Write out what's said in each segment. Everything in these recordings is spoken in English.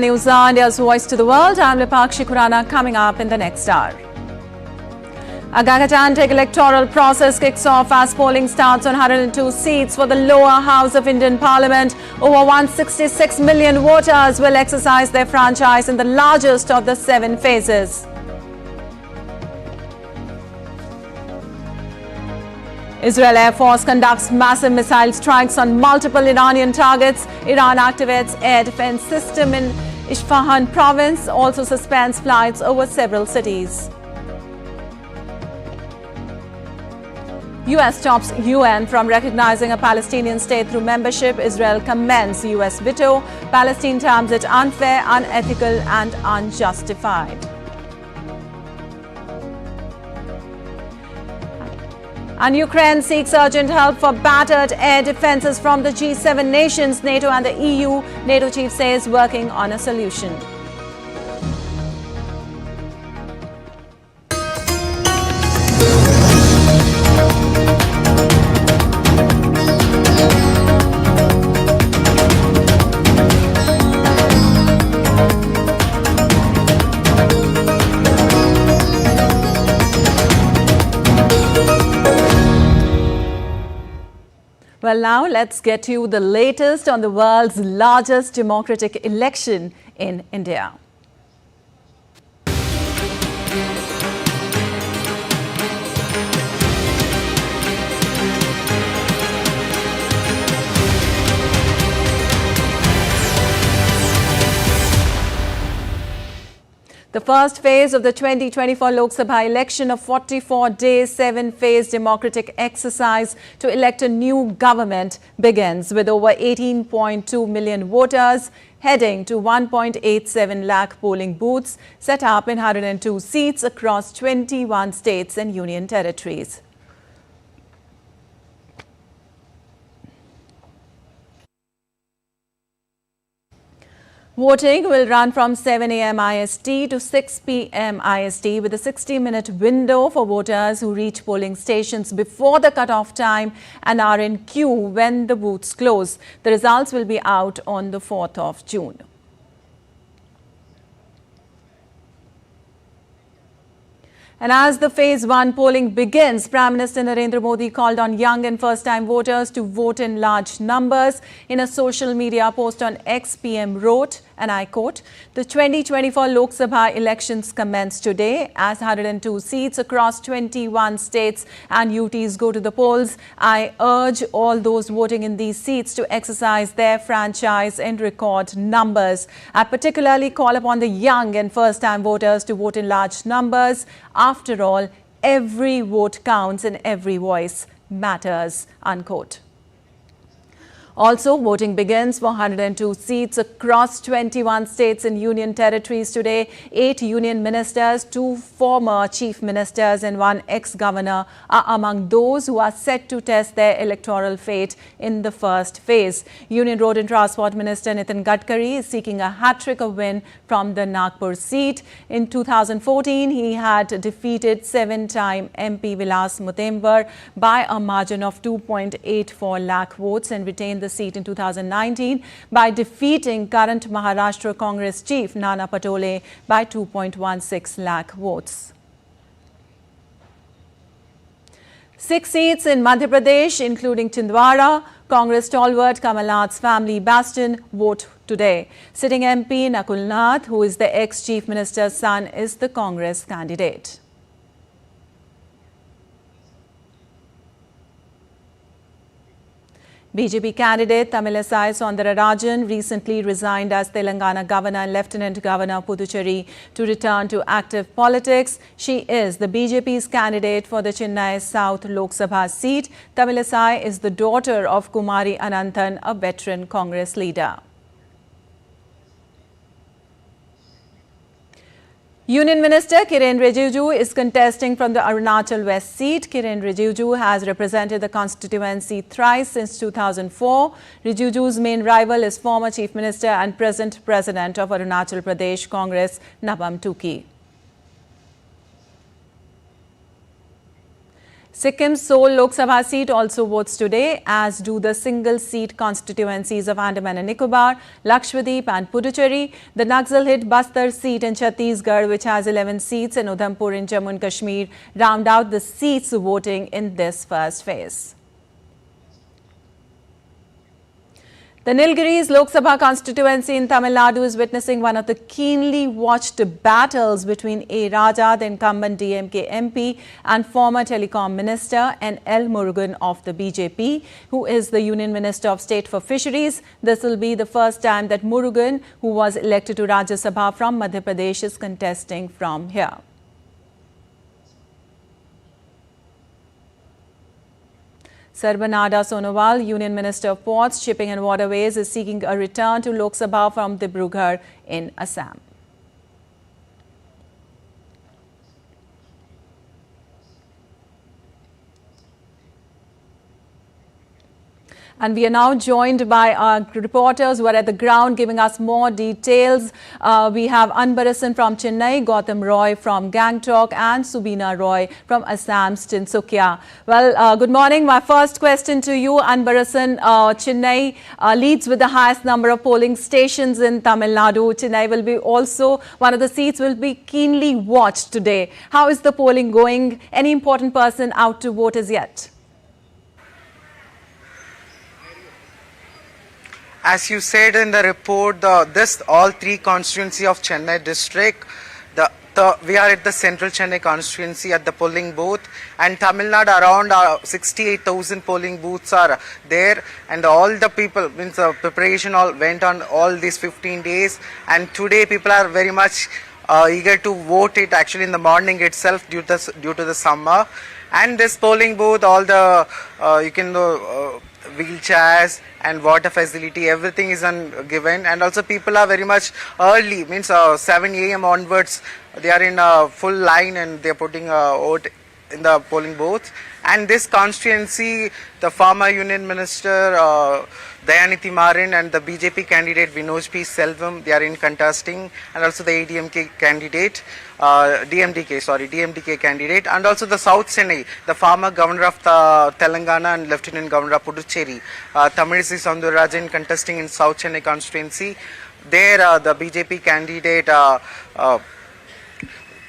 News India's Voice to the World. I'm Lipakshi Khurana. Coming up in the next hour. A gigantic electoral process kicks off as polling starts on 102 seats for the lower house of Indian Parliament. Over 166 million voters will exercise their franchise in the largest of the 7 phases. Israel Air Force conducts massive missile strikes on multiple Iranian targets. Iran activates air defense system in Isfahan province, also suspends flights over several cities. US stops UN from recognizing a Palestinian state through membership. Israel commends US veto. Palestine terms it unfair, unethical and unjustified. And Ukraine seeks urgent help for battered air defenses from the G7 nations, NATO and the EU. NATO chief says working on a solution. Well, now let's get you the latest on the world's largest democratic election in India. The first phase of the 2024 Lok Sabha election, a 44-day, 7-phase democratic exercise to elect a new government, begins with over 18.2 million voters heading to 1.87 lakh polling booths set up in 102 seats across 21 states and union territories. Voting will run from 7 a.m. IST to 6 p.m. IST with a 60-minute window for voters who reach polling stations before the cut-off time and are in queue when the booths close. The results will be out on the 4th of June. And as the Phase 1 polling begins, Prime Minister Narendra Modi called on young and first-time voters to vote in large numbers. In a social media post on X, PM wrote, and I quote, "The 2024 Lok Sabha elections commence today as 102 seats across 21 states and UTs go to the polls. I urge all those voting in these seats to exercise their franchise in record numbers. I particularly call upon the young and first-time voters to vote in large numbers. After all, every vote counts and every voice matters," unquote. Also, voting begins for 102 seats across 21 states and union territories today. 8 union ministers, 2 former chief ministers and 1 ex-governor are among those who are set to test their electoral fate in the first phase. Union Road and Transport Minister Nitin Gadkari is seeking a hat-trick of win from the Nagpur seat. In 2014, he had defeated 7-time MP Vilas Mutembar by a margin of 2.84 lakh votes and retained the seat in 2019 by defeating current Maharashtra Congress chief Nana Patole by 2.16 lakh votes. 6 seats in Madhya Pradesh, including Chhindwara, Congress stalwart Kamal Nath's family bastion, vote today. Sitting MP Nakul Nath, who is the ex-chief minister's son, is the Congress candidate. BJP candidate Tamilisai Soundararajan recently resigned as Telangana Governor and Lieutenant Governor Puducherry to return to active politics. She is the BJP's candidate for the Chennai South Lok Sabha seat. Tamilisai is the daughter of Kumari Ananthan, a veteran Congress leader. Union Minister Kiren Rijiju is contesting from the Arunachal West seat. Kiren Rijiju has represented the constituency thrice since 2004. Rijiju's main rival is former Chief Minister and present President of Arunachal Pradesh Congress, Nabam Tuki. Sikkim's sole Lok Sabha seat also votes today, as do the single-seat constituencies of Andaman and Nicobar, Lakshadweep and Puducherry. The Naxal-hit Bastar seat in Chhattisgarh, which has 11 seats, and Udhampur in Jammu and Kashmir round out the seats voting in this first phase. The Nilgiris Lok Sabha constituency in Tamil Nadu is witnessing one of the keenly watched battles between A. Raja, the incumbent DMK MP, and former telecom minister, and L. Murugan of the BJP, who is the Union Minister of State for Fisheries. This will be the first time that Murugan, who was elected to Rajya Sabha from Madhya Pradesh, is contesting from here. Sarbanada Sonowal, Union Minister of Ports, Shipping and Waterways, is seeking a return to Lok Sabha from Dibrugarh in Assam. And we are now joined by our reporters who are at the ground giving us more details. We have Anbarasan from Chennai, Gautam Roy from Gangtok, and Subina Roy from Assam's Tinsukia. Well, good morning. My first question to you, Anbarasan. Chennai leads with the highest number of polling stations in Tamil Nadu. Chennai will be also one of the seats will be keenly watched today. How is the polling going? Any important person out to vote as yet? As you said in the report, all three constituency of Chennai district, we are at the central Chennai constituency at the polling booth, and Tamil Nadu around 68,000 polling booths are there, and all the people, means preparation all went on all these 15 days, and today people are very much eager to vote it actually in the morning itself due to the summer. And this polling booth, all the wheelchairs and water facility, everything is given, and also people are very much early, means 7 a.m. onwards, they are in a full line and they are putting a vote in the polling booth. And this constituency, the former Union Minister Dayaniti Marin and the BJP candidate Vinod P. Selvam, they are in contesting, and also the ADMK candidate, DMDK candidate, and also the South Chennai, the former Governor of Telangana and Lieutenant Governor of Puducherry, Tamilisai Soundararajan, contesting in South Chennai constituency. There, the BJP candidate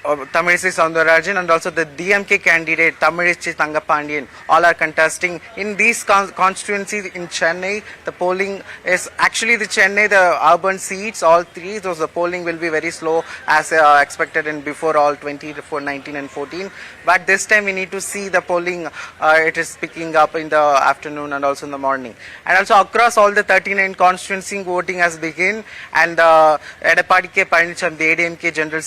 Tamilisai Soundararajan and also the DMK candidate Tamilisai Thangapandian, all are contesting. In these constituencies in Chennai, the polling is actually the urban seats, all three, so the polling will be very slow as expected in before all 19 and 14. But this time we need to see the polling, it is picking up in the afternoon and also in the morning. And also across all the 39 constituencies, voting has begun, and Edapadi K. Palanicham, the ADMK General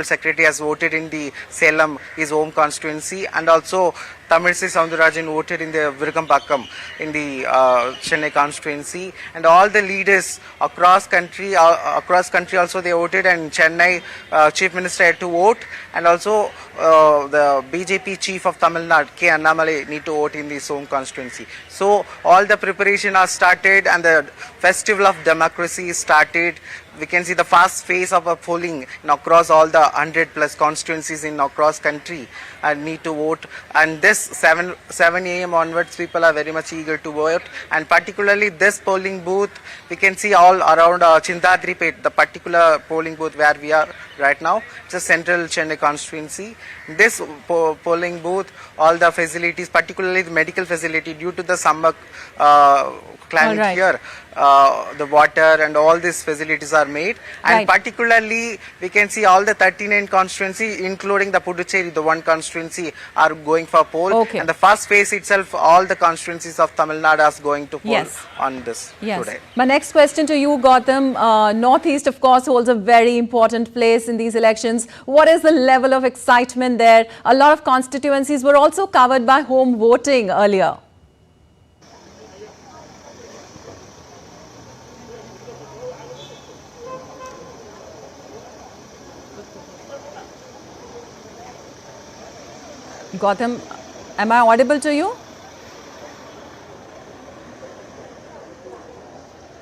Secretary, has voted in the Salem, his home constituency, and also Tamilisai Soundararajan voted in the Virugambakam in the Chennai constituency, and all the leaders across country also they voted, and Chennai Chief Minister had to vote, and also the BJP Chief of Tamil Nadu K. Annamalai need to vote in his home constituency. So all the preparation are started and the festival of democracy is started. We can see the fast phase of a polling across all the 100 plus constituencies in across country and need to vote. And this 7 a.m. onwards, people are very much eager to vote. And particularly this polling booth, we can see all around Chindadripet, the particular polling booth where we are right now. It's a central Chennai constituency. This polling booth, all the facilities, particularly the medical facility, due to the summer climate here, the water and all these facilities are made, and particularly we can see all the 39 constituency, including the Puducherry, the one constituency, are going for poll, and the first phase itself, all the constituencies of Tamil Nadu is going to poll on this today. My next question to you, Gautam, Northeast of course holds a very important place in these elections. What is the level of excitement there? A lot of constituencies were also covered by home voting earlier. Gautam, am I audible to you?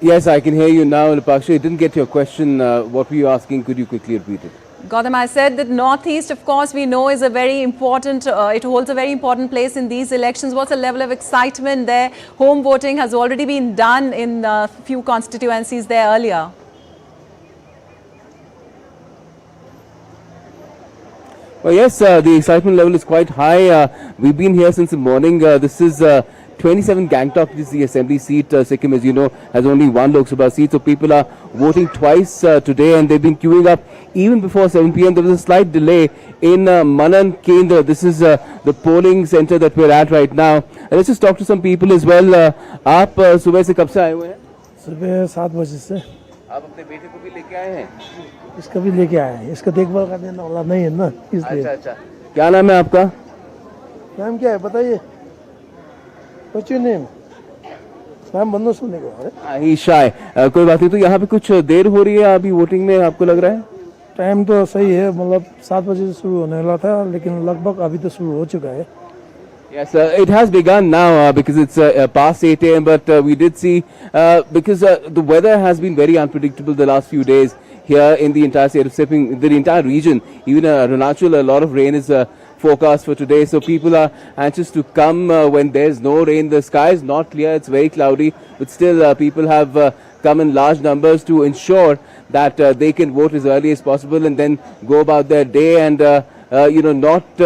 Yes, I can hear you now, Napaksha. I didn't get your question. What were you asking? Could you quickly repeat it? Gautam, I said that Northeast, of course, we know is a very important, it holds a very important place in these elections. What's the level of excitement there? Home voting has already been done in a few constituencies there earlier. Well, yes, the excitement level is quite high. We've been here since the morning. This is 27 Gangtok, which is the assembly seat. Sikkim, as you know, has only one Lok Sabha seat. So people are voting twice today, and they've been queuing up even before 7 p.m. There was a slight delay in Manan Kendra. This is the polling center that we're at right now. And let's just talk to some people as well. आप सुबह से कब से आए हुए हैं? सुबह 7 बजे से। आप अपने बेटे को भी लेके आए हैं? इसका भी लेके आए हैं। इसका देखभाल करने वाला नहीं है ना, इसलिए। अच्छा। क्या नाम है आपका? नाम क्या है बताइए? What's your name? नाम बंदो सुनने को है। ही शाय। कोई बात नहीं। तो यहाँ पे कुछ देर हो रही है अभी वोटिंग में, आपको लग रहा है? टाइम तो सही है, मतलब 7 बजे से शुरू होने वाला था, लेकिन लगभग अभी तो शुरू हो चुका है। Yes, it has begun now because it's past 8 a.m. But we did see because the weather has been very unpredictable the last few days here in the entire state of Sikkim, the entire region. Even Arunachal, a lot of rain is forecast for today. So people are anxious to come when there's no rain. The sky is not clear; it's very cloudy. But still, people have come in large numbers to ensure that they can vote as early as possible and then go about their day and not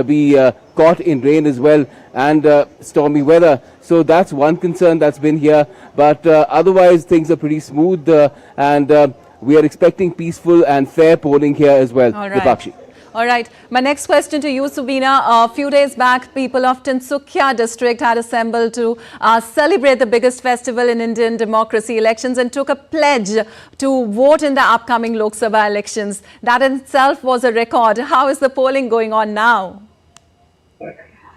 be caught in rain as well and stormy weather. So that's one concern that's been here. But otherwise, things are pretty smooth and we are expecting peaceful and fair polling here as well. All right. Vipakshi. All right. My next question to you, Subina. A few days back, people of Tinsukia district had assembled to celebrate the biggest festival in Indian democracy, elections, and took a pledge to vote in the upcoming Lok Sabha elections. That in itself was a record. How is the polling going on now?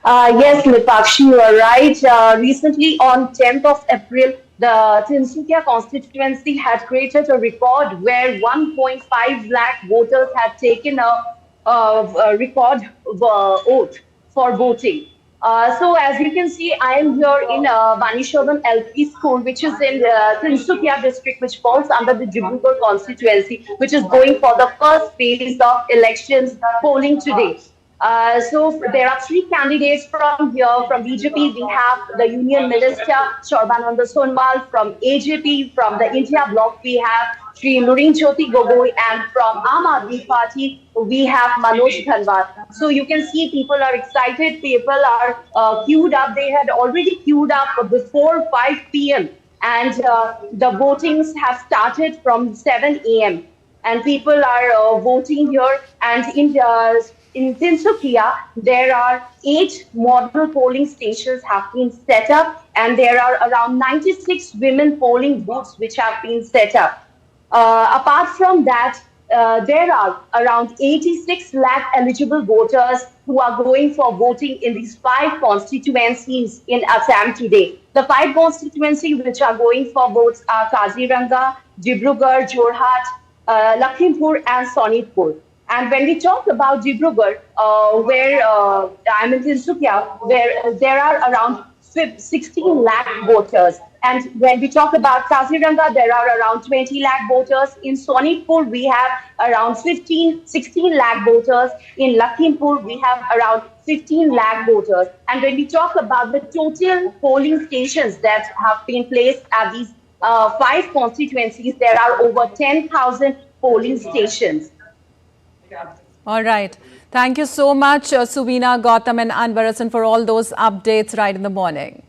Yes, Mipakshi, you are right. Recently, on 10th of April, the Tinsukia constituency had created a record where 1.5 lakh voters had taken a record oath for voting. So as you can see, I am here in Vanishovan LP school, which is in Tinsukia district, which falls under the Dibrugarh constituency, which is going for the first phase of elections polling today. So there are 3 candidates from here. From BJP, we have the Union Minister, Sarbananda Sonowal. From AJP, from the India Bloc, we have Shri Nurin Jyoti Gogoi. And from Aam Aadmi Party, we have Manoj Dhanwad. So you can see people are excited. People are queued up. They had already queued up before 5 p.m. And the votings have started from 7 a.m. And people are voting here. And in Tinsukia, there are 8 model polling stations have been set up, and there are around 96 women polling booths which have been set up. Apart from that, there are around 86 lakh eligible voters who are going for voting in these 5 constituencies in Assam today. The 5 constituencies which are going for votes are Kaziranga, Dibrugarh, Jorhat, Lakhimpur and Sonitpur. And when we talk about Dibrugarh, where I'm in Tinsukia, where there are around 16 lakh voters. And when we talk about Kaziranga, there are around 20 lakh voters. In Sonitpur, we have around 16 lakh voters. In Lakhimpur, we have around 15 lakh voters. And when we talk about the total polling stations that have been placed at these 5 constituencies, there are over 10,000 polling stations. All right. Thank you so much, Subina, Gautam and Anvarasan for all those updates right in the morning.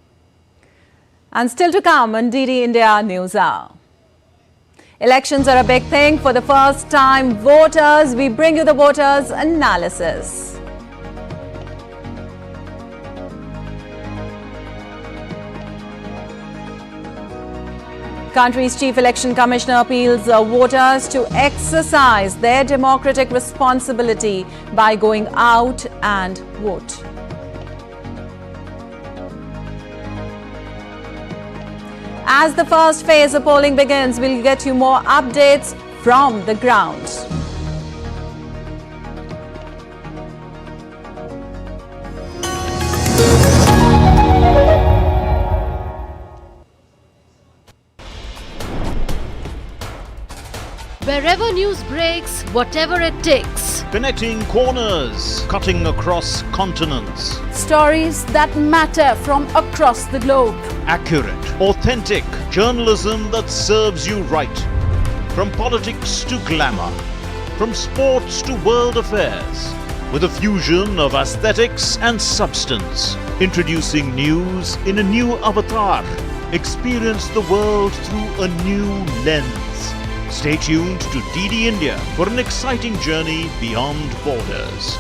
And still to come on DD India News Hour. Elections are a big thing for the first time voters. We bring you the voters' analysis. Country's Chief Election Commissioner appeals voters to exercise their democratic responsibility by going out and vote. As the first phase of polling begins, we'll get you more updates from the ground. Wherever news breaks, whatever it takes. Connecting corners, cutting across continents. Stories that matter from across the globe. Accurate, authentic journalism that serves you right. From politics to glamour, from sports to world affairs, with a fusion of aesthetics and substance. Introducing news in a new avatar. Experience the world through a new lens. Stay tuned to DD India for an exciting journey beyond borders.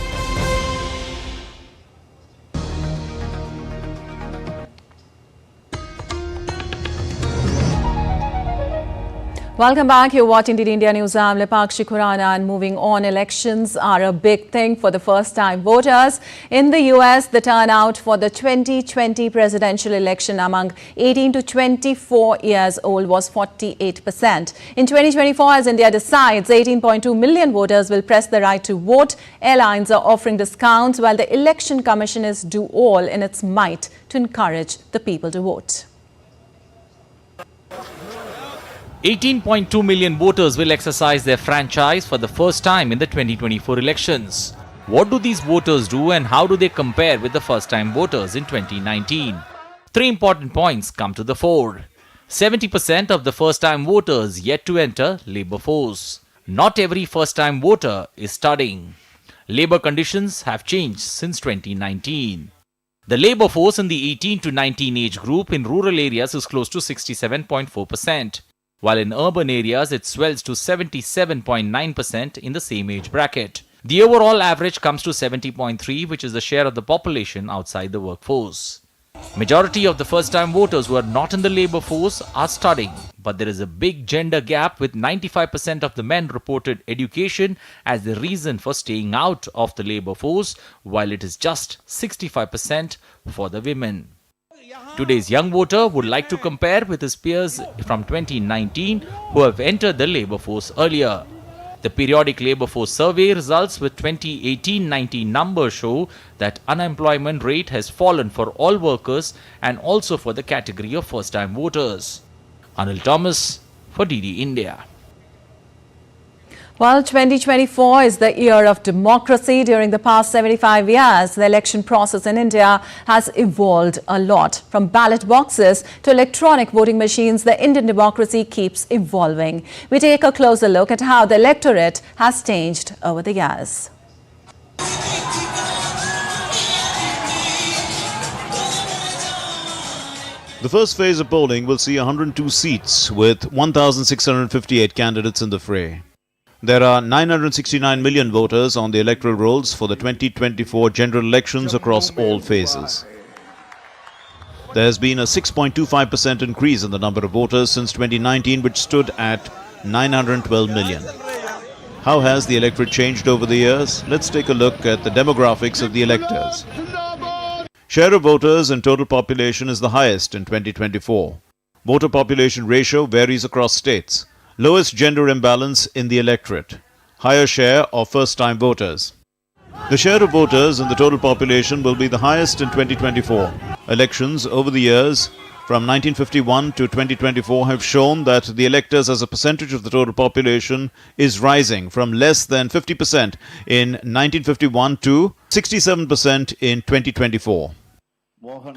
Welcome back. You're watching DD India News. I'm Lipakshi Khurana, and moving on, elections are a big thing for the first-time voters. In the US, the turnout for the 2020 presidential election among 18 to 24 years old was 48%. In 2024, as India decides, 18.2 million voters will press the right to vote. Airlines are offering discounts, while the Election Commission is do all in its might to encourage the people to vote. 18.2 million voters will exercise their franchise for the first time in the 2024 elections. What do these voters do and how do they compare with the first-time voters in 2019? Three important points come to the fore. 70% of the first-time voters yet to enter labour force. Not every first-time voter is studying. Labour conditions have changed since 2019. The labour force in the 18 to 19 age group in rural areas is close to 67.4%. While in urban areas it swells to 77.9% in the same age bracket. The overall average comes to 70.3%, which is the share of the population outside the workforce. Majority of the first-time voters who are not in the labour force are studying, but there is a big gender gap, with 95% of the men reported education as the reason for staying out of the labour force, while it is just 65% for the women. Today's young voter would like to compare with his peers from 2019 who have entered the labour force earlier. The periodic labour force survey results with 2018-19 numbers show that unemployment rate has fallen for all workers and also for the category of first-time voters. Anil Thomas for DD India. Well, 2024 is the year of democracy. During the past 75 years, the election process in India has evolved a lot. From ballot boxes to electronic voting machines, the Indian democracy keeps evolving. We take a closer look at how the electorate has changed over the years. The first phase of polling will see 102 seats with 1,658 candidates in the fray. There are 969 million voters on the electoral rolls for the 2024 general elections across all phases. There has been a 6.25% increase in the number of voters since 2019, which stood at 912 million. How has the electorate changed over the years? Let's take a look at the demographics of the electors. Share of voters in total population is the highest in 2024. Voter population ratio varies across states. Lowest gender imbalance in the electorate. Higher share of first-time voters. The share of voters in the total population will be the highest in 2024. Elections over the years from 1951 to 2024 have shown that the electors as a percentage of the total population is rising from less than 50% in 1951 to 67% in 2024.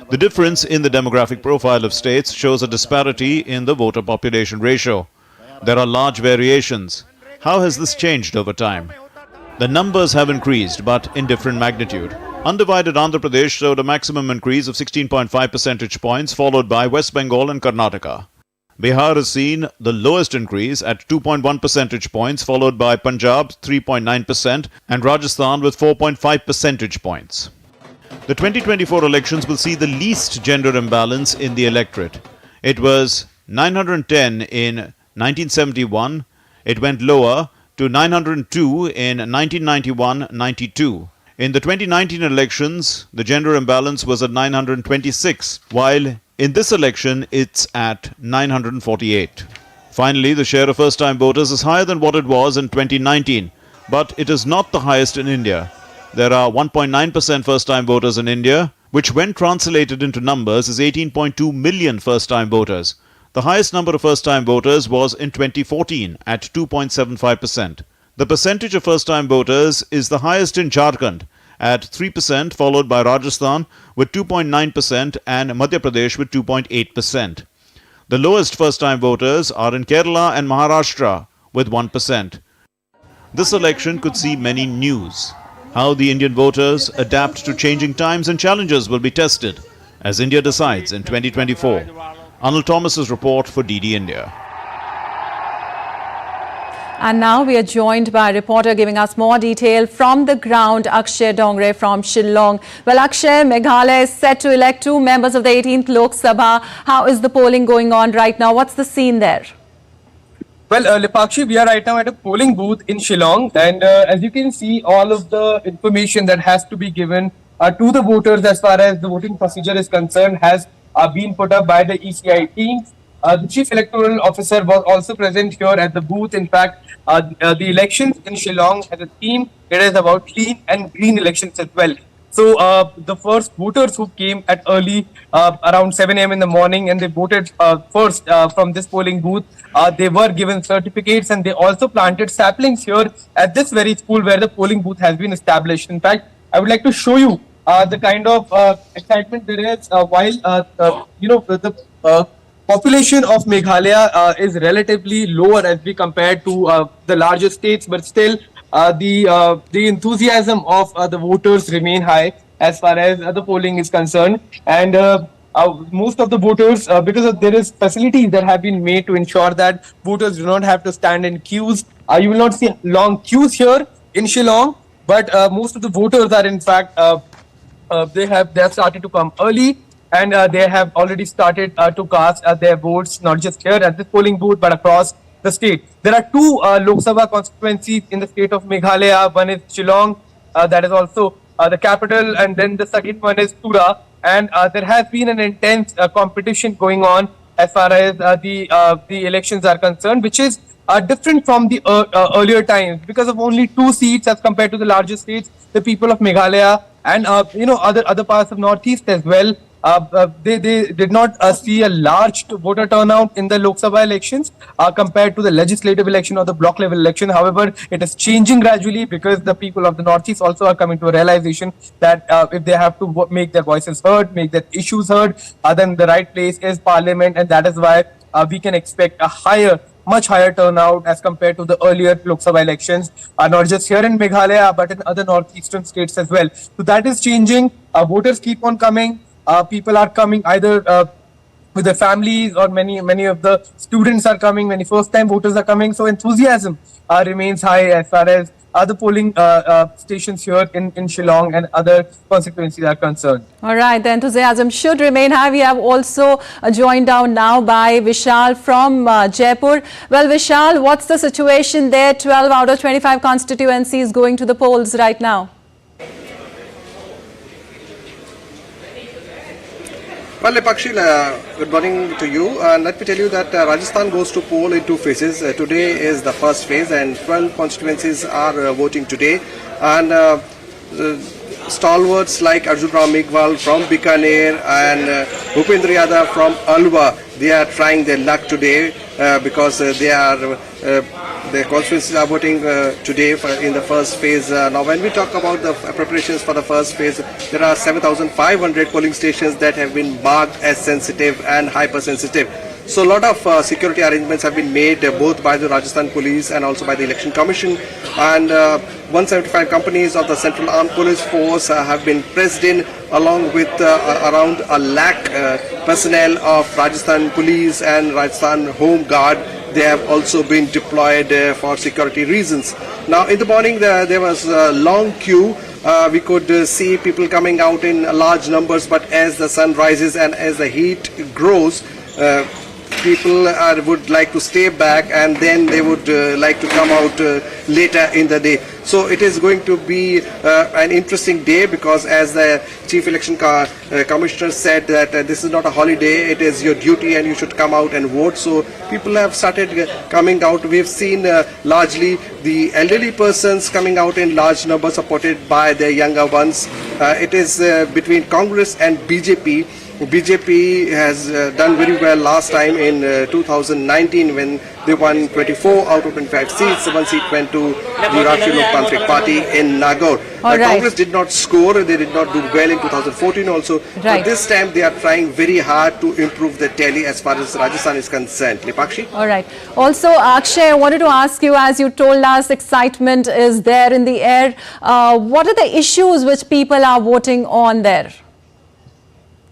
The difference in the demographic profile of states shows a disparity in the voter population ratio. There are large variations. How has this changed over time? The numbers have increased, but in different magnitude. Undivided Andhra Pradesh showed a maximum increase of 16.5 percentage points, followed by West Bengal and Karnataka. Bihar has seen the lowest increase at 2.1 percentage points, followed by Punjab 3.9% and Rajasthan with 4.5 percentage points. The 2024 elections will see the least gender imbalance in the electorate. It was 910 in 1971, it went lower to 902 in 1991-92. In the 2019 elections, the gender imbalance was at 926, while in this election, it's at 948. Finally, the share of first-time voters is higher than what it was in 2019, but it is not the highest in India. There are 1.9% first-time voters in India, which when translated into numbers is 18.2 million first-time voters. The highest number of first-time voters was in 2014 at 2.75%. The percentage of first-time voters is the highest in Jharkhand at 3%, followed by Rajasthan with 2.9% and Madhya Pradesh with 2.8%. The lowest first-time voters are in Kerala and Maharashtra with 1%. This election could see many news. How the Indian voters adapt to changing times and challenges will be tested as India decides in 2024. Anil Thomas's report for DD India. And now we are joined by a reporter giving us more detail from the ground, Akshay Dongre from Shillong. Well, Akshay, Meghalaya is set to elect 2 members of the 18th Lok Sabha. How is the polling going on right now? What's the scene there? Well, Lipakshi, we are right now at a polling booth in Shillong, and as you can see, all of the information that has to be given to the voters as far as the voting procedure is concerned has been put up by the ECI team. The Chief Electoral Officer was also present here at the booth. In fact, the elections in Shillong as a theme, it is about clean and green elections as well. So the first voters who came at early around 7 a.m. in the morning and they voted first from this polling booth, they were given certificates and they also planted saplings here at this very school where the polling booth has been established. In fact, I would like to show you the kind of excitement there is while the population of Meghalaya is relatively lower as we compare to the larger states, but still the enthusiasm of the voters remain high as far as the polling is concerned. And most of the voters, because there is facilities that have been made to ensure that voters do not have to stand in queues. You will not see long queues here in Shillong, but most of the voters are in fact they have started to come early. And they have already started to cast their votes, not just here at this polling booth, but across the state. There are 2 Lok Sabha constituencies in the state of Meghalaya. One is Shillong, that is also the capital, and then the second one is Tura. And there has been an intense competition going on as far as the elections are concerned, which is different from the earlier times because of only 2 seats as compared to the larger states. The people of Meghalaya and other parts of Northeast as well. They did not see a large voter turnout in the Lok Sabha elections compared to the legislative election or the block level election. However, it is changing gradually because the people of the Northeast also are coming to a realization that if they have to make their voices heard, make their issues heard, then the right place is Parliament, and that is why we can expect a much higher turnout as compared to the earlier Lok Sabha elections, not just here in Meghalaya, but in other northeastern states as well. So that is changing. Voters keep on coming. People are coming either with their families, or many of the students are coming, many first-time voters are coming. So enthusiasm remains high as far as other polling stations here in Shillong and other constituencies are concerned. All right, the enthusiasm should remain high. We have also joined down now by Vishal from Jaipur. Well, Vishal, what's the situation there? 12 out of 25 constituencies going to the polls right now. Well, Lepakshi, good morning to you. Let me tell you that Rajasthan goes to poll in 2 phases. Today is the first phase and 12 constituencies are voting today. And stalwarts like Arjun Ram Meghwal from Bikaner and Bhupendra Yadav from Alwa, they are trying their luck today because the constituencies are voting today in the first phase. Now, when we talk about the preparations for the first phase, there are 7,500 polling stations that have been marked as sensitive and hypersensitive. So a lot of security arrangements have been made both by the Rajasthan Police and also by the Election Commission. And 175 companies of the Central Armed Police Force have been pressed in, along with around 1 lakh personnel of Rajasthan Police and Rajasthan Home Guard. They have also been deployed for security reasons. Now, in the morning, there was a long queue. We could see people coming out in large numbers, but as the sun rises and as the heat grows, people would like to stay back, and then they would like to come out later in the day. So it is going to be an interesting day, because as the Chief Election Commissioner said that this is not a holiday, it is your duty and you should come out and vote. So people have started coming out. We've seen largely the elderly persons coming out in large numbers, supported by their younger ones. It is between Congress and BJP. BJP has done very well last time in 2019 when they won 24 out of 25 seats. 1 seat went to the Rashtriya Loktantric Party in Nagaur. Congress did not score, they did not do well in 2014 also. But this time they are trying very hard to improve the tally as far as Rajasthan is concerned. Lipakshi? All right. Also, Akshay, I wanted to ask you, as you told us, excitement is there in the air. What are the issues which people are voting on there?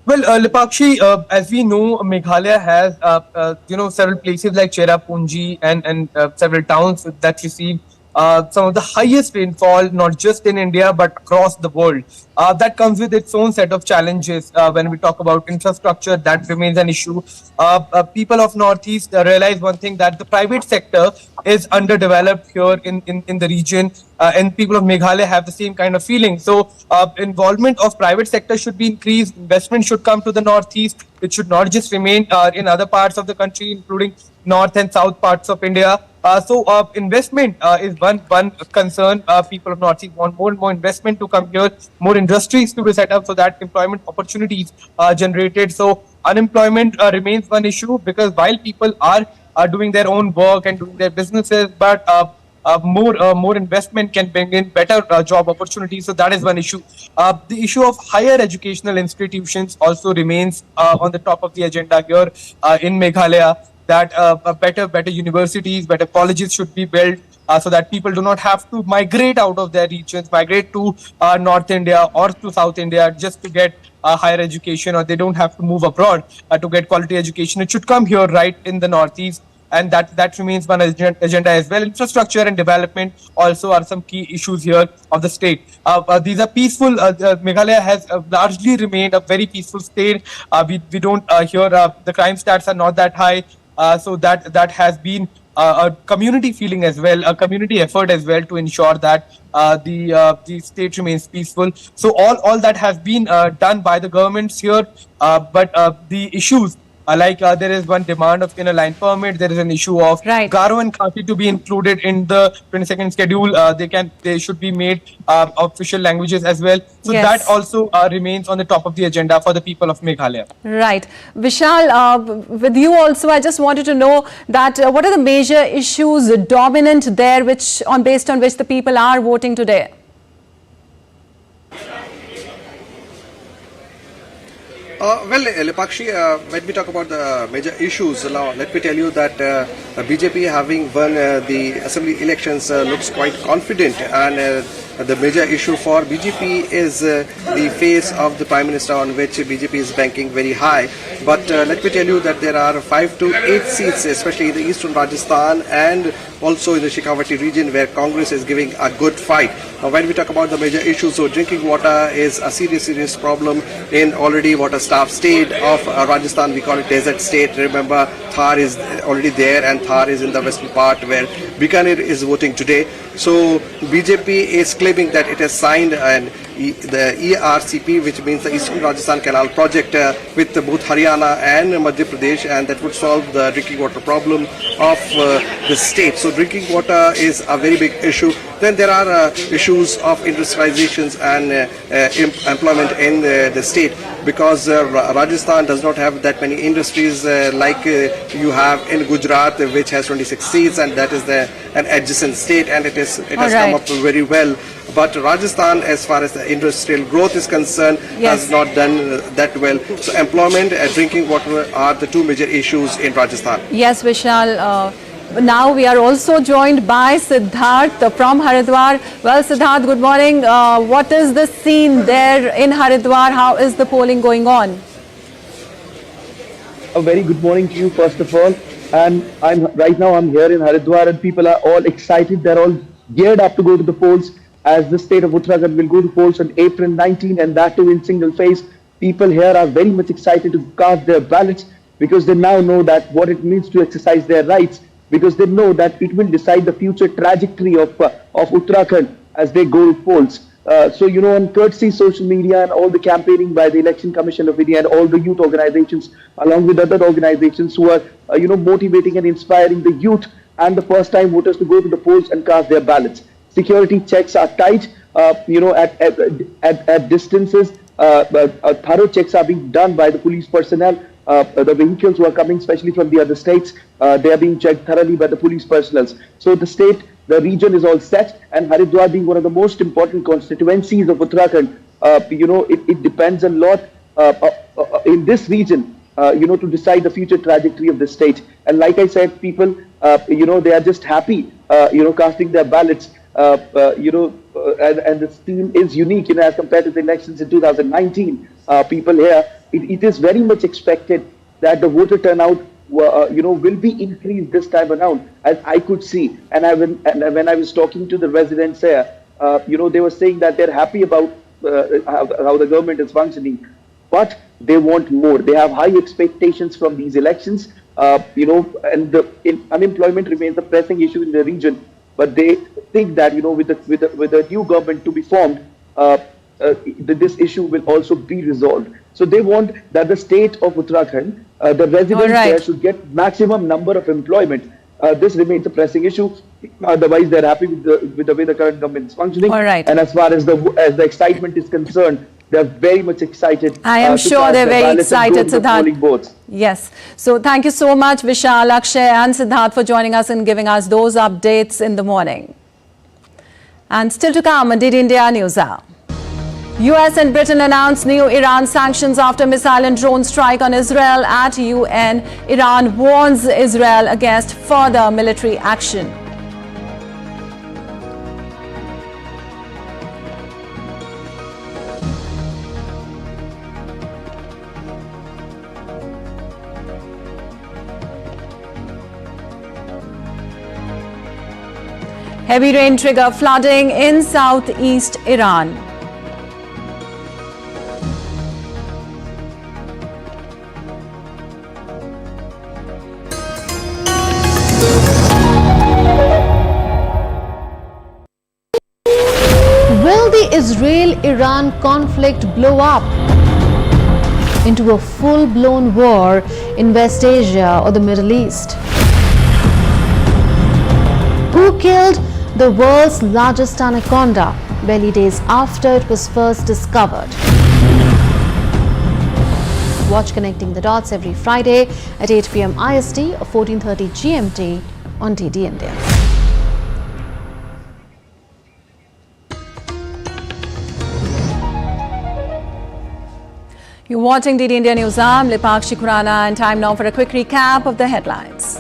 Well, Lipakshi, as we know, Meghalaya has, several places like Cherrapunji and several towns that receive some of the highest rainfall, not just in India, but across the world. That comes with its own set of challenges. When we talk about infrastructure, that remains an issue. People of Northeast realize one thing, that the private sector is underdeveloped here in the region, and people of Meghalaya have the same kind of feeling. So involvement of private sector should be increased, investment should come to the Northeast. It should not just remain in other parts of the country, including north and south parts of India. So investment is one concern. People of Northeast want more and more investment to come here, more industries to be set up so that employment opportunities are generated. So unemployment remains one issue, because while people are doing their own work and doing their businesses, but more investment can bring in better job opportunities. So that is one issue. The issue of higher educational institutions also remains on the top of the agenda here in Meghalaya. That better universities, better colleges should be built so that people do not have to migrate out of their regions, migrate to North India or to South India just to get higher education, or they don't have to move abroad to get quality education. It should come here right in the Northeast, and that remains one agenda as well. Infrastructure and development also are some key issues here of the state. These are peaceful. Meghalaya has largely remained a very peaceful state. We don't hear the crime stats are not that high. So that has been a community feeling as well, a community effort as well, to ensure that the state remains peaceful. So all that has been done by the governments here, but the issues there is one demand of inner line permit. There is an issue of Garo and Khasi to be included in the 22nd schedule. They should be made official languages as well. So that also remains on the top of the agenda for the people of Meghalaya. Right. Vishal, with you also, I just wanted to know that what are the major issues dominant there, based on which the people are voting today? Well, Lipakshi, when we talk about the major issues, now let me tell you that BJP, having won the assembly elections, looks quite confident, and the major issue for BJP is the face of the Prime Minister, on which BJP is banking very high. But let me tell you that there are 5 to 8 seats, especially in the eastern Rajasthan and also in the Shekhawati region, where Congress is giving a good fight. Now, when we talk about the major issues, so drinking water is a serious problem in already water-starved state of Rajasthan. We call it desert state. Remember, Thar is already there, and Thar is in the western part where Bikaner is voting today. So BJP is claiming that it has signed the ERCP, which means the Eastern Rajasthan Canal project, with both Haryana and Madhya Pradesh, and that would solve the drinking water problem of the state. So drinking water is a very big issue. Then there are issues of industrializations and employment in the state, because Rajasthan does not have that many industries like you have in Gujarat, which has 26 seats, and that is an adjacent state, and it has come up very well. But Rajasthan, as far as the industrial growth is concerned, has not done that well. So employment and drinking water are the two major issues in Rajasthan. Yes, Vishal. Now we are also joined by Siddharth from Haridwar. Well, Siddharth, good morning. What is the scene there in Haridwar? How is the polling going on? A very good morning to you, first of all. And right now I'm here in Haridwar, and people are all excited. They're all geared up to go to the polls, as the state of Uttarakhand will go to polls on April 19, and that too in single phase. People here are very much excited to cast their ballots, because they now know that what it means to exercise their rights, because they know that it will decide the future trajectory of Uttarakhand as they go to polls. So, on courtesy social media and all the campaigning by the Election Commission of India and all the youth organizations, along with other organizations who are, motivating and inspiring the youth and the first-time voters to go to the polls and cast their ballots. Security checks are tight, at distances. thorough checks are being done by the police personnel. The vehicles who are coming, especially from the other states, they are being checked thoroughly by the police personnel. So the region is all set, and Haridwar being one of the most important constituencies of Uttarakhand, it depends a lot in this region, to decide the future trajectory of the state. And like I said, people, they are just happy, casting their ballots, and the scheme is unique, as compared to the elections in 2019. People here, it is very much expected that the voter turnout, will be increased this time around, as I could see. And when I was talking to the residents here, they were saying that they're happy about how the government is functioning, but they want more. They have high expectations from these elections, and unemployment remains a pressing issue in the region. But they think that, with the new government to be formed, this issue will also be resolved. So they want that the state of Uttarakhand, the residents there should get maximum number of employment. This remains a pressing issue. Otherwise, they're happy with the way the current government is functioning. And as far as the excitement is concerned, they're very much excited. I am sure they're very excited, Siddharth. Yes. So thank you so much, Vishal, Akshay and Siddharth, for joining us and giving us those updates in the morning. And still to come on DD India News Hour. US and Britain announced new Iran sanctions after missile and drone strike on Israel at UN. Iran warns Israel against further military action. Heavy rain trigger flooding in southeast Iran. Will the Israel-Iran conflict blow up into a full-blown war in West Asia or the Middle East? Who killed the world's largest anaconda barely days after it was first discovered? Watch Connecting the Dots every Friday at 8 p.m. IST or 14:30 GMT on DD India. You're watching DD India News. I'm Lipakshi Khurana, and time now for a quick recap of the headlines.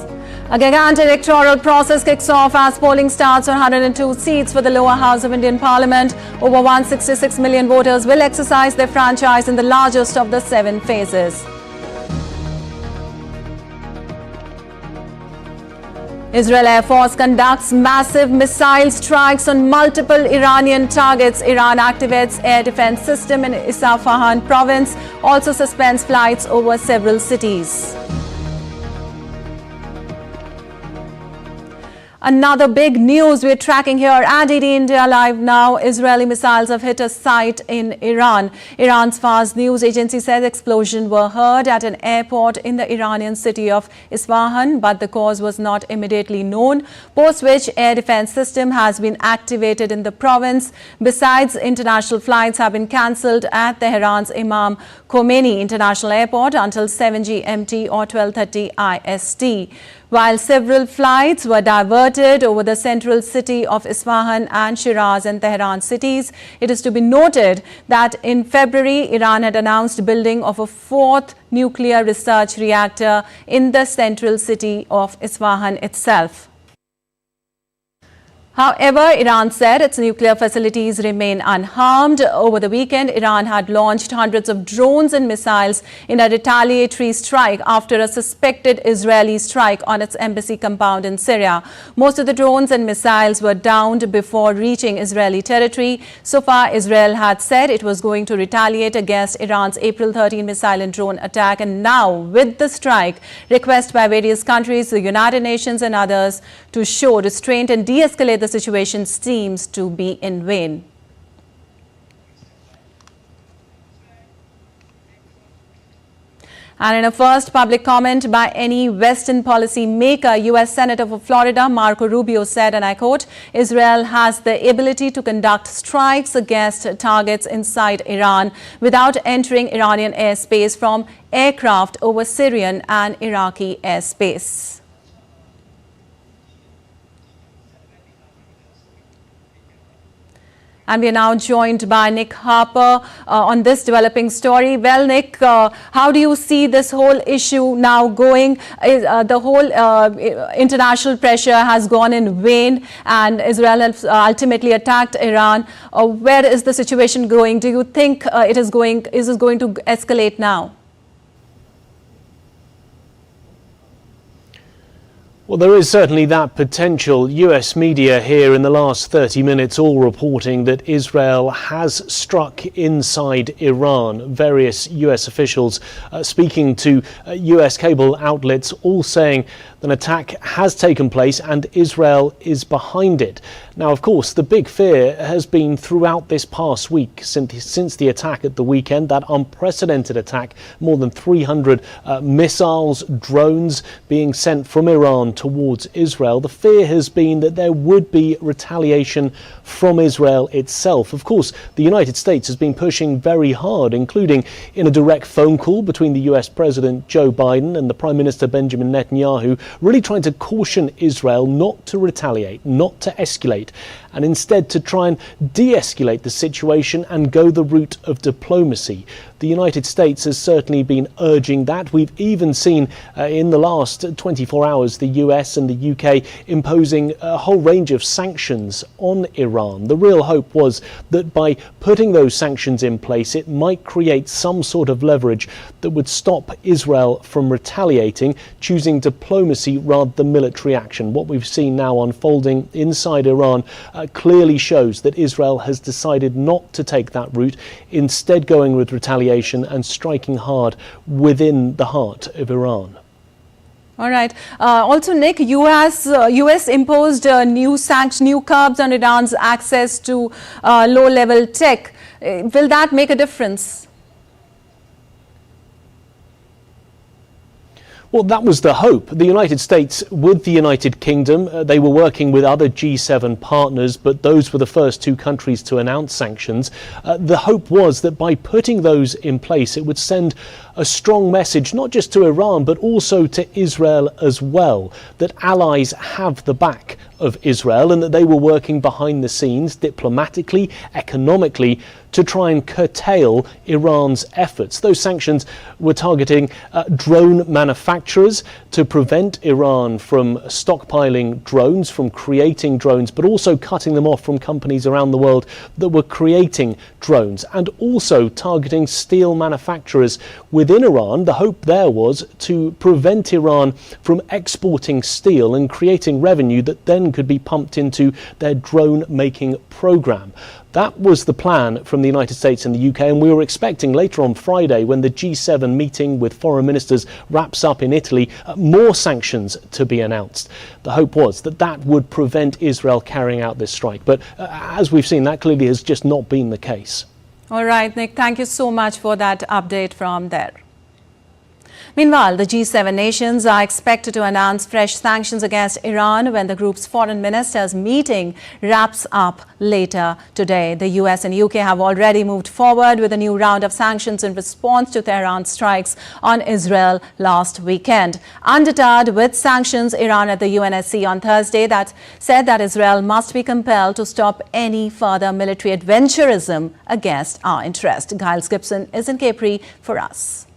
A gigantic electoral process kicks off as polling starts on 102 seats for the lower house of Indian Parliament. Over 166 million voters will exercise their franchise in the largest of the 7 phases. Israel Air Force conducts massive missile strikes on multiple Iranian targets. Iran activates air defense system in Isfahan province, also suspends flights over several cities. Another big news we're tracking here at DD India Live now. Israeli missiles have hit a site in Iran. Iran's Fars news agency says explosions were heard at an airport in the Iranian city of Isfahan, but the cause was not immediately known, post which air defense system has been activated in the province. Besides, international flights have been cancelled at Tehran's Imam Khomeini International Airport until 7 GMT or 12:30 IST. While several flights were diverted over the central city of Isfahan and Shiraz and Tehran cities, it is to be noted that in February, Iran had announced building of a 4th nuclear research reactor in the central city of Isfahan itself. However, Iran said its nuclear facilities remain unharmed. Over the weekend, Iran had launched hundreds of drones and missiles in a retaliatory strike after a suspected Israeli strike on its embassy compound in Syria. Most of the drones and missiles were downed before reaching Israeli territory. So far, Israel had said it was going to retaliate against Iran's April 13 missile and drone attack. And now, with the strike, request by various countries, the United Nations and others to show restraint and de-escalate the situation seems to be in vain. And in a first public comment by any Western policy maker, U.S. Senator for Florida Marco Rubio said, and I quote, Israel has the ability to conduct strikes against targets inside Iran without entering Iranian airspace from aircraft over Syrian and Iraqi airspace. And we are now joined by Nick Harper on this developing story. Well, Nick, how do you see this whole issue now going? The whole international pressure has gone in vain and Israel has ultimately attacked Iran. Where is the situation going? Do you think is it going to escalate now? Well, there is certainly that potential. US media here in the last 30 minutes all reporting that Israel has struck inside Iran. Various US officials speaking to US cable outlets all saying an attack has taken place and Israel is behind it. Now, of course, the big fear has been throughout this past week since the attack at the weekend, that unprecedented attack, more than 300 missiles, drones being sent from Iran towards Israel. The fear has been that there would be retaliation from Israel itself. Of course, the United States has been pushing very hard, including in a direct phone call between the US President Joe Biden and the Prime Minister Benjamin Netanyahu, really trying to caution Israel not to retaliate, not to escalate, and instead to try and de-escalate the situation and go the route of diplomacy. The United States has certainly been urging that. We've even seen in the last 24 hours the US and the UK imposing a whole range of sanctions on Iran. The real hope was that by putting those sanctions in place, it might create some sort of leverage that would stop Israel from retaliating, choosing diplomacy rather than military action. What we've seen now unfolding inside Iran clearly shows that Israel has decided not to take that route, instead going with retaliation and striking hard within the heart of Iran. All right. Also, Nick, US imposed new curbs on Iran's access to low-level tech. Will that make a difference? Well, that was the hope. The United States with the United Kingdom, they were working with other G7 partners, but those were the first two countries to announce sanctions. The hope was that by putting those in place, it would send a strong message, not just to Iran, but also to Israel as well, that allies have the back of Israel and that they were working behind the scenes diplomatically, economically, to try and curtail Iran's efforts. Those sanctions were targeting drone manufacturers to prevent Iran from stockpiling drones, from creating drones, but also cutting them off from companies around the world that were creating drones, and also targeting steel manufacturers within Iran. The hope there was to prevent Iran from exporting steel and creating revenue that then could be pumped into their drone making program. That was the plan from the United States and the UK, and we were expecting later on Friday, when the G7 meeting with foreign ministers wraps up in Italy, more sanctions to be announced. The hope was that that would prevent Israel carrying out this strike. But as we've seen, that clearly has just not been the case. All right, Nick, thank you so much for that update from there. Meanwhile, the G7 nations are expected to announce fresh sanctions against Iran when the group's foreign ministers meeting wraps up later today. The US and UK have already moved forward with a new round of sanctions in response to Tehran's strikes on Israel last weekend. Undeterred with sanctions, Iran at the UNSC on Thursday that said that Israel must be compelled to stop any further military adventurism against our interest. Giles Gibson is in Capri for us.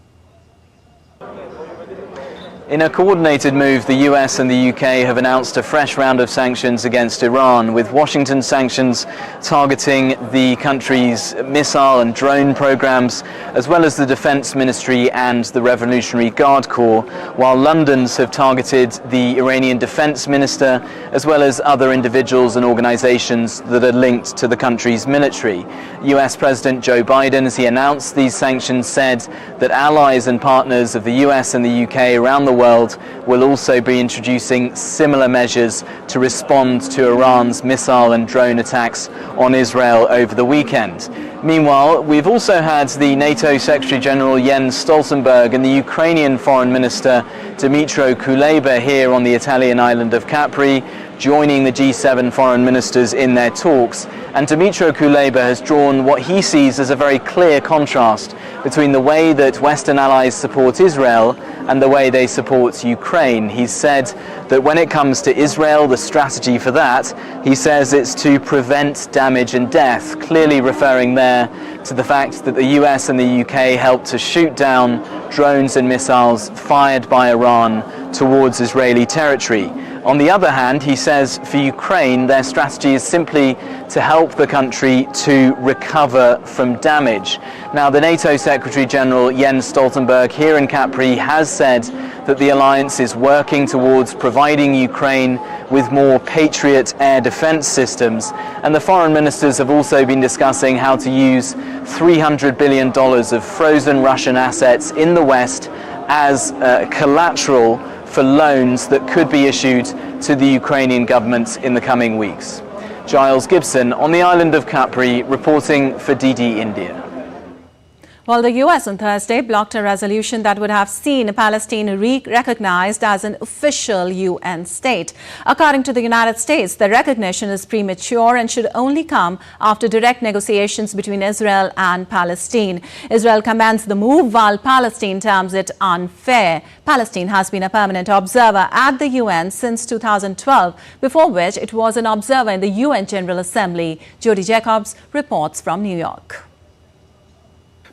In a coordinated move, the US and the UK have announced a fresh round of sanctions against Iran, with Washington's sanctions targeting the country's missile and drone programs, as well as the Defense Ministry and the Revolutionary Guard Corps, while London's have targeted the Iranian Defense Minister, as well as other individuals and organizations that are linked to the country's military. US President Joe Biden, as he announced these sanctions, said that allies and partners of the US and the UK around the world will also be introducing similar measures to respond to Iran's missile and drone attacks on Israel over the weekend. Meanwhile, we've also had the NATO Secretary General Jens Stoltenberg and the Ukrainian Foreign Minister Dmytro Kuleba here on the Italian island of Capri, joining the G7 foreign ministers in their talks. And Dmytro Kuleba has drawn what he sees as a very clear contrast between the way that Western allies support Israel and the way they support Ukraine. He's said that when it comes to Israel, the strategy for that, he says it's to prevent damage and death, clearly referring there to the fact that the US and the UK helped to shoot down drones and missiles fired by Iran towards Israeli territory. On the other hand, he says for Ukraine, their strategy is simply to help the country to recover from damage. Now, the NATO Secretary General Jens Stoltenberg here in Capri has said that the alliance is working towards providing Ukraine with more Patriot air defense systems, and the foreign ministers have also been discussing how to use $300 billion of frozen Russian assets in the West as collateral for loans that could be issued to the Ukrainian government in the coming weeks. Giles Gibson on the island of Capri reporting for DD India. Well, the US on Thursday blocked a resolution that would have seen Palestine recognized as an official UN state. According to the United States, the recognition is premature and should only come after direct negotiations between Israel and Palestine. Israel commends the move while Palestine terms it unfair. Palestine has been a permanent observer at the UN since 2012, before which it was an observer in the UN General Assembly. Jody Jacobs reports from New York.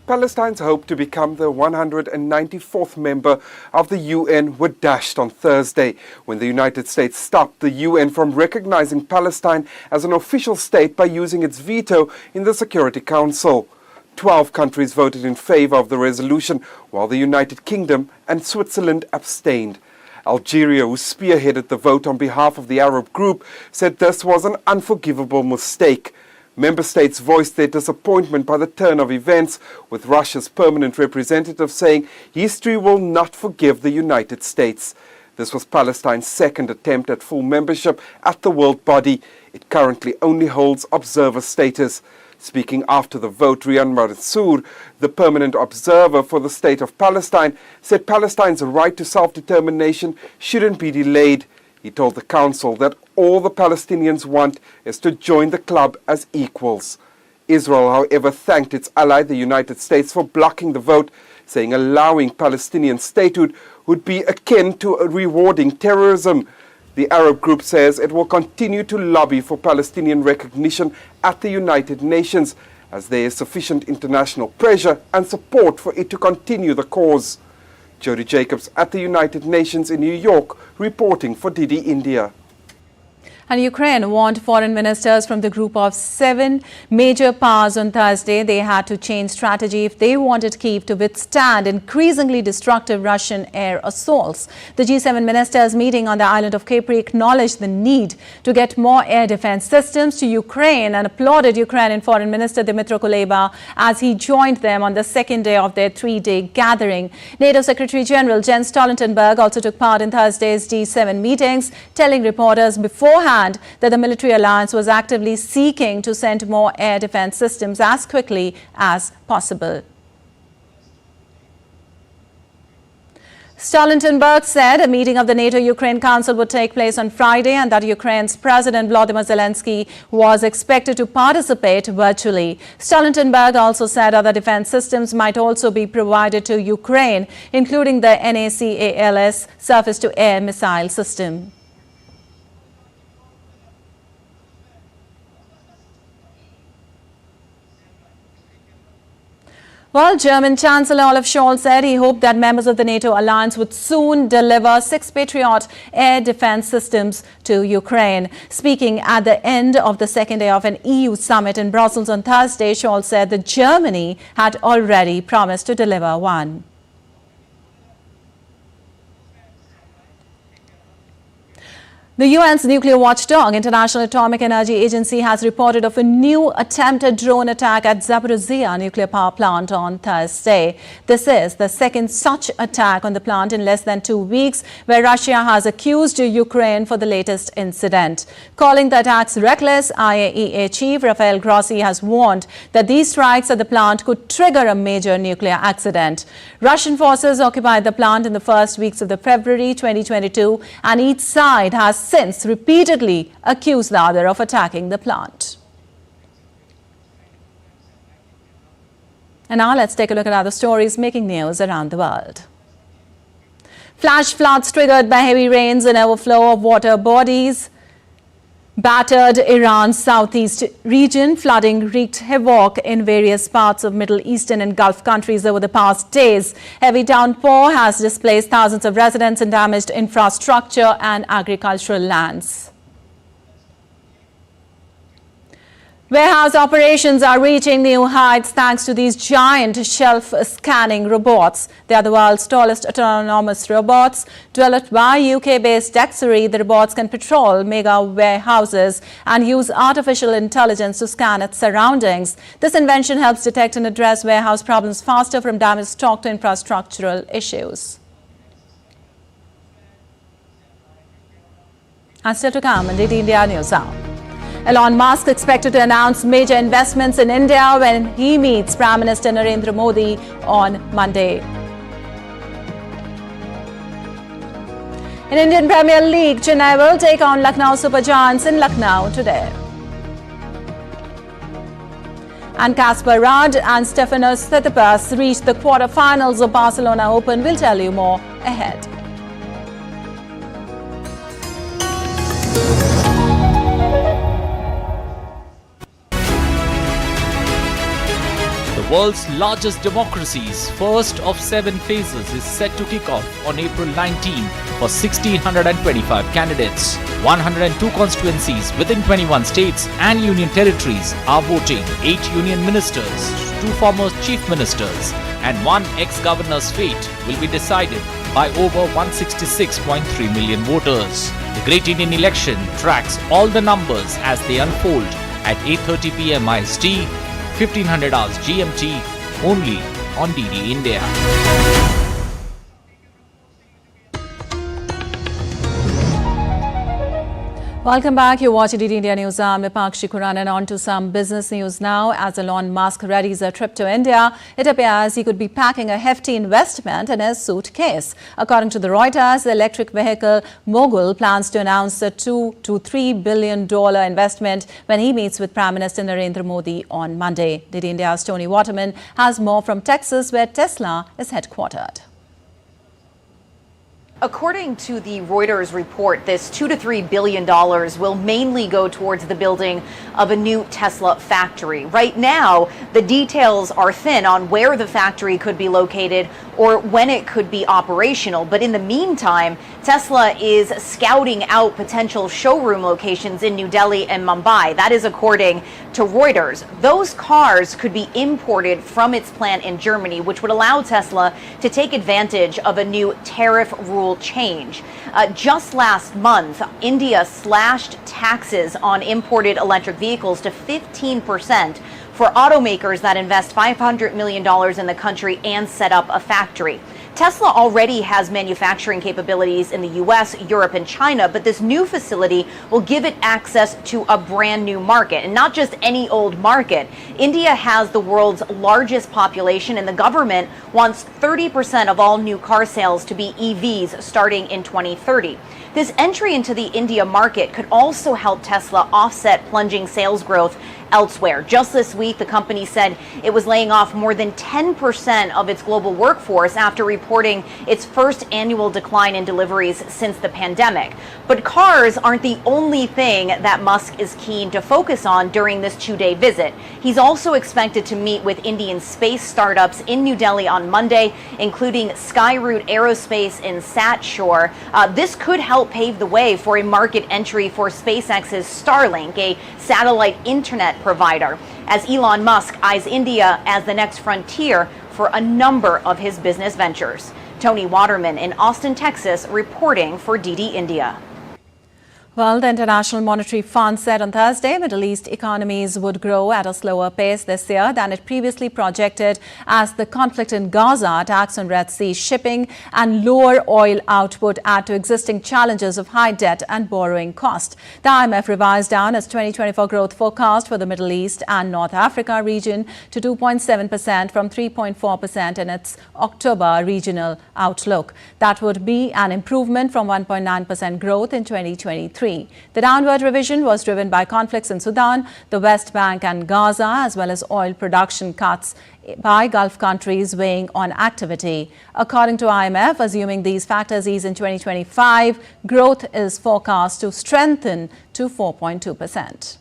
Palestine's hope to become the 194th member of the UN were dashed on Thursday when the United States stopped the UN from recognizing Palestine as an official state by using its veto in the Security Council. 12 countries voted in favor of the resolution, while the United Kingdom and Switzerland abstained. Algeria, who spearheaded the vote on behalf of the Arab group, said this was an unforgivable mistake. Member states voiced their disappointment by the turn of events, with Russia's permanent representative saying history will not forgive the United States. This was Palestine's second attempt at full membership at the world body. It currently only holds observer status. Speaking after the vote, Riyad Mansour, the permanent observer for the state of Palestine, said Palestine's right to self-determination shouldn't be delayed. He told the council that all the Palestinians want is to join the club as equals. Israel, however, thanked its ally, the United States, for blocking the vote, saying allowing Palestinian statehood would be akin to rewarding terrorism. The Arab group says it will continue to lobby for Palestinian recognition at the United Nations, as there is sufficient international pressure and support for it to continue the cause. Jody Jacobs at the United Nations in New York, reporting for DD India. And Ukraine warned foreign ministers from the group of 7 major powers on Thursday they had to change strategy if they wanted Kyiv to withstand increasingly destructive Russian air assaults. The G7 ministers meeting on the island of Capri acknowledged the need to get more air defense systems to Ukraine and applauded Ukrainian Foreign Minister Dmytro Kuleba as he joined them on the second day of their 3-day gathering. NATO Secretary General Jens Stoltenberg also took part in Thursday's G7 meetings, telling reporters beforehand that the military alliance was actively seeking to send more air defense systems as quickly as possible. Stoltenberg said a meeting of the NATO-Ukraine Council would take place on Friday and that Ukraine's President Volodymyr Zelensky was expected to participate virtually. Stoltenberg also said other defense systems might also be provided to Ukraine, including the NACALS surface-to-air missile system. Well, German Chancellor Olaf Scholz said he hoped that members of the NATO alliance would soon deliver 6 Patriot air defense systems to Ukraine. Speaking at the end of the second day of an EU summit in Brussels on Thursday, Scholz said that Germany had already promised to deliver one. The UN's nuclear watchdog, International Atomic Energy Agency, has reported of a new attempted drone attack at Zaporizhzhia nuclear power plant on Thursday. This is the second such attack on the plant in less than 2 weeks, where Russia has accused Ukraine for the latest incident. Calling the attacks reckless, IAEA chief Rafael Grossi has warned that these strikes at the plant could trigger a major nuclear accident. Russian forces occupied the plant in the first weeks of February 2022, and each side has since repeatedly accused the other of attacking the plant. And now let's take a look at other stories making news around the world. Flash floods triggered by heavy rains and overflow of water bodies battered Iran's southeast region. Flooding wreaked havoc in various parts of Middle Eastern and Gulf countries over the past days. Heavy downpour has displaced thousands of residents and damaged infrastructure and agricultural lands. Warehouse operations are reaching new heights thanks to these giant shelf-scanning robots. They are the world's tallest autonomous robots. Developed by UK-based Dexery, the robots can patrol mega warehouses and use artificial intelligence to scan its surroundings. This invention helps detect and address warehouse problems faster, from damaged stock to infrastructural issues. And still to come in DT India News Hour. Elon Musk expected to announce major investments in India when he meets Prime Minister Narendra Modi on Monday. In Indian Premier League, Chennai will take on Lucknow Super Giants in Lucknow today. And Casper Ruud and Stefanos Tsitsipas reached the quarter-finals of Barcelona Open. We'll tell you more ahead. The world's largest democracy's first of 7 phases is set to kick off on April 19 for 1,625 candidates. 102 constituencies within 21 states and union territories are voting. 8 union ministers, 2 former chief ministers and 1 ex-governor's fate will be decided by over 166.3 million voters. The Great Indian Election tracks all the numbers as they unfold at 8:30 p.m. IST, 1500 hours GMT, only on DD India. Welcome back. You're watching DD India News. I'm Vipakshi Kuran, and on to some business news now. As Elon Musk readies a trip to India, it appears he could be packing a hefty investment in his suitcase. According to the Reuters, the electric vehicle mogul plans to announce a $2 to $3 billion investment when he meets with Prime Minister Narendra Modi on Monday. DD India's Tony Waterman has more from Texas, where Tesla is headquartered. According to the Reuters report, this $2 to $3 billion will mainly go towards the building of a new Tesla factory. Right now, the details are thin on where the factory could be located or when it could be operational. But in the meantime, Tesla is scouting out potential showroom locations in New Delhi and Mumbai. That is according to Reuters. Those cars could be imported from its plant in Germany, which would allow Tesla to take advantage of a new tariff rule change. Just last month, India slashed taxes on imported electric vehicles to 15% for automakers that invest $500 million in the country and set up a factory. Tesla already has manufacturing capabilities in the US, Europe, and China, but this new facility will give it access to a brand new market, and not just any old market. India has the world's largest population, and the government wants 30% of all new car sales to be EVs starting in 2030. This entry into the India market could also help Tesla offset plunging sales growth elsewhere. Just this week, the company said it was laying off more than 10% of its global workforce after reporting its first annual decline in deliveries since the pandemic. But cars aren't the only thing that Musk is keen to focus on during this 2-day visit. He's also expected to meet with Indian space startups in New Delhi on Monday, including Skyroot Aerospace and SatShore. This could help pave the way for a market entry for SpaceX's Starlink, a satellite internet provider, as Elon Musk eyes India as the next frontier for a number of his business ventures. Tony Waterman in Austin, Texas, reporting for DD India. Well, the International Monetary Fund said on Thursday Middle East economies would grow at a slower pace this year than it previously projected as the conflict in Gaza, attacks on Red Sea shipping and lower oil output add to existing challenges of high debt and borrowing cost. The IMF revised down its 2024 growth forecast for the Middle East and North Africa region to 2.7% from 3.4% in its October regional outlook. That would be an improvement from 1.9% growth in 2023. The downward revision was driven by conflicts in Sudan, the West Bank and Gaza, as well as oil production cuts by Gulf countries weighing on activity. According to IMF, assuming these factors ease in 2025, growth is forecast to strengthen to 4.2%.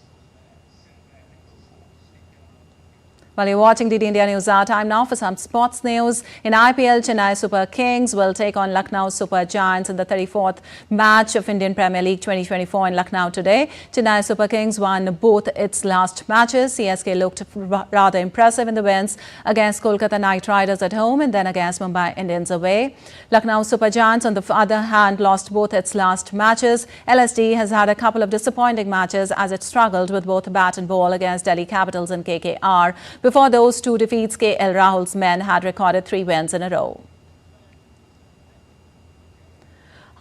While you're watching DD India News Hour, time now for some sports news. In IPL, Chennai Super Kings will take on Lucknow Super Giants in the 34th match of Indian Premier League 2024 in Lucknow today. Chennai Super Kings won both its last matches. CSK looked rather impressive in the wins against Kolkata Knight Riders at home and then against Mumbai Indians away. Lucknow Super Giants, on the other hand, lost both its last matches. LSD has had a couple of disappointing matches as it struggled with both bat and ball against Delhi Capitals and KKR. Before those two defeats, KL Rahul's men had recorded 3 wins in a row.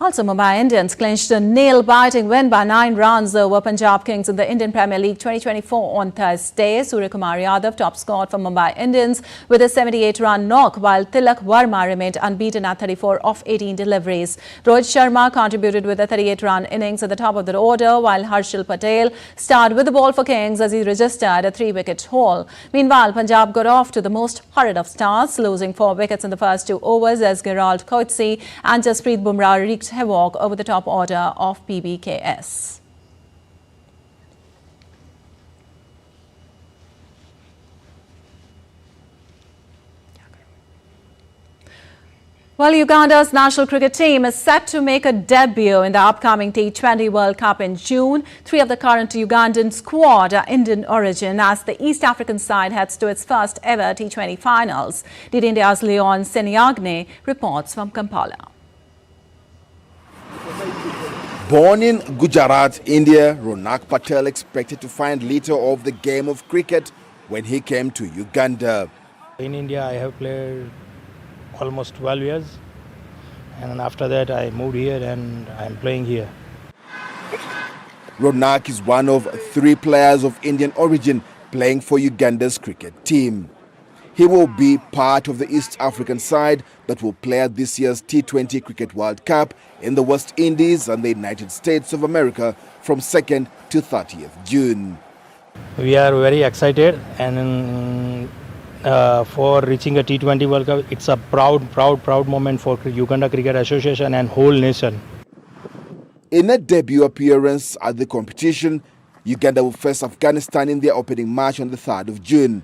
Also, Mumbai Indians clinched a nail-biting win by 9 runs over Punjab Kings in the Indian Premier League 2024 on Thursday. Suryakumar Yadav top scored for Mumbai Indians with a 78-run knock, while Tilak Verma remained unbeaten at 34 of 18 deliveries. Rohit Sharma contributed with a 38-run innings at the top of the order, while Harshal Patel starred with the ball for Kings as he registered a 3-wicket haul. Meanwhile, Punjab got off to the most horrid of starts, losing 4 wickets in the first 2 overs as Gerald Coetzee and Jasprit Bumrah wreaked havoc over the top order of PBKS. Well, Uganda's national cricket team is set to make a debut in the upcoming T20 World Cup in June. 3 of the current Ugandan squad are Indian origin as the East African side heads to its first ever T20 finals. DD India's Leon Senyagne reports from Kampala. Born in Gujarat, India, Ronak Patel expected to find little of the game of cricket when he came to Uganda. In India, I have played almost 12 years, and after that I moved here and I am playing here. Ronak is one of 3 players of Indian origin playing for Uganda's cricket team. He will be part of the East African side that will play at this year's T20 Cricket World Cup in the West Indies and the United States of America from 2nd to 30th June. We are very excited, and for reaching a T20 World Cup, it's a proud moment for Uganda Cricket Association and whole nation. In a debut appearance at the competition, Uganda will face Afghanistan in their opening match on the 3rd of June.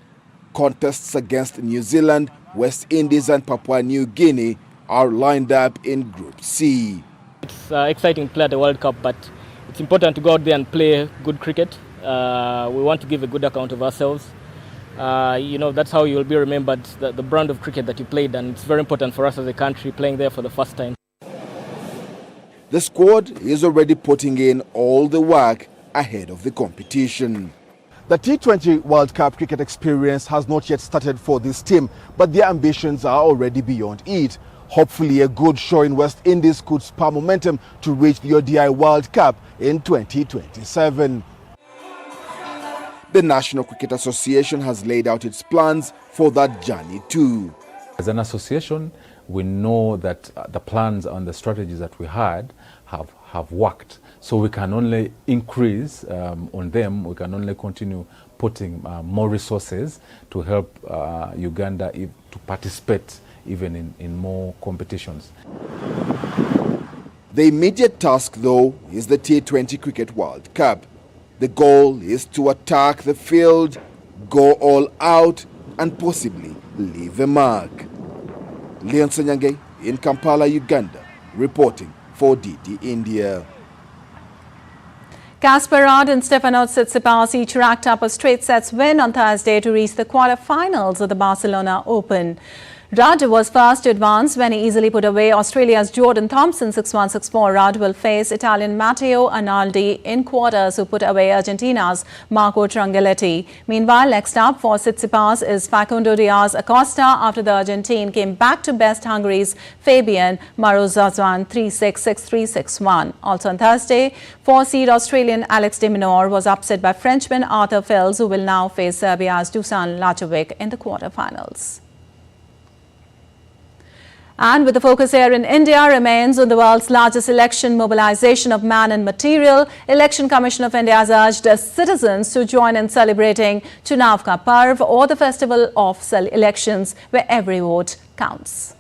Contests against New Zealand, West Indies and Papua New Guinea are lined up in Group C. It's exciting to play at the World Cup, but it's important to go out there and play good cricket. We want to give a good account of ourselves. That's how you'll be remembered, the brand of cricket that you played, and it's very important for us as a country playing there for the first time. The squad is already putting in all the work ahead of the competition. The T20 World Cup cricket experience has not yet started for this team, but their ambitions are already beyond it. Hopefully, a good show in West Indies could spur momentum to reach the ODI World Cup in 2027. The National Cricket Association has laid out its plans for that journey too. As an association, we know that the plans and the strategies that we had have worked. So we can only increase on them. We can only continue putting more resources to help Uganda to participate even in more competitions. The immediate task, though, is the T20 Cricket World Cup. The goal is to attack the field, go all out, and possibly leave a mark. Leon Senyange in Kampala, Uganda, reporting for DD India. Kasper Ruud and Stefanos Tsitsipas each racked up a straight sets win on Thursday to reach the quarterfinals of the Barcelona Open. Rudd was fast to advance when he easily put away Australia's Jordan Thompson 6-1, 6-4. Rudd will face Italian Matteo Arnaldi in quarters, who put away Argentina's Marco Trungelliti. Meanwhile, next up for Tsitsipas is Facundo Diaz Acosta after the Argentine came back to best Hungary's Fabian Marozsán 3-6, 6-3, 6-1. Also on Thursday, 4-seed Australian Alex de Minaur was upset by Frenchman Arthur Fils, who will now face Serbia's Dusan Lajovic in the quarterfinals. And with the focus here in India remains on the world's largest election mobilization of man and material, Election Commission of India has urged citizens to join in celebrating Chunav Ka Parv, or the festival of elections, where every vote counts.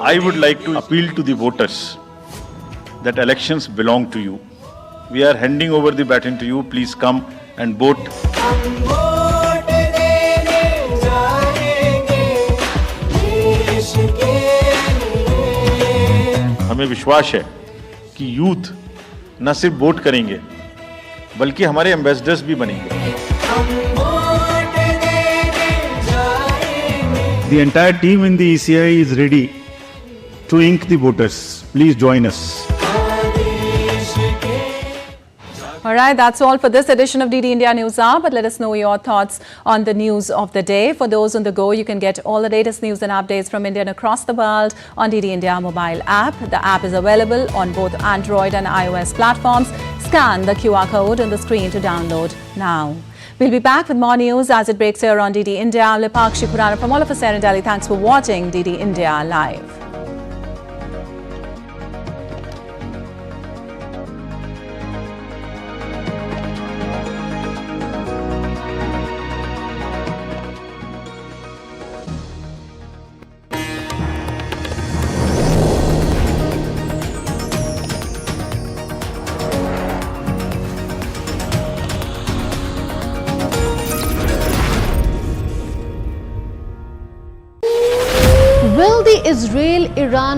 I would like to appeal to the voters that elections belong to you. We are handing over the baton to you. Please come and vote. हमें विश्वास है कि youth न सिर्फ vote करेंगे बल्कि हमारे ambassadors भी बनेंगे. The entire team in the ECI is ready to ink the voters. Please join us. All right, that's all for this edition of DD India News Hour, but let us know your thoughts on the news of the day. For those on the go, you can get all the latest news and updates from India and across the world on DD India mobile app. The app is available on both Android and iOS platforms. Scan the QR code on the screen to download now. We'll be back with more news as it breaks here on DD India. I'm Lipakshi Khurana from all of us here in Delhi. Thanks for watching DD India Live. Will the Israel-Iran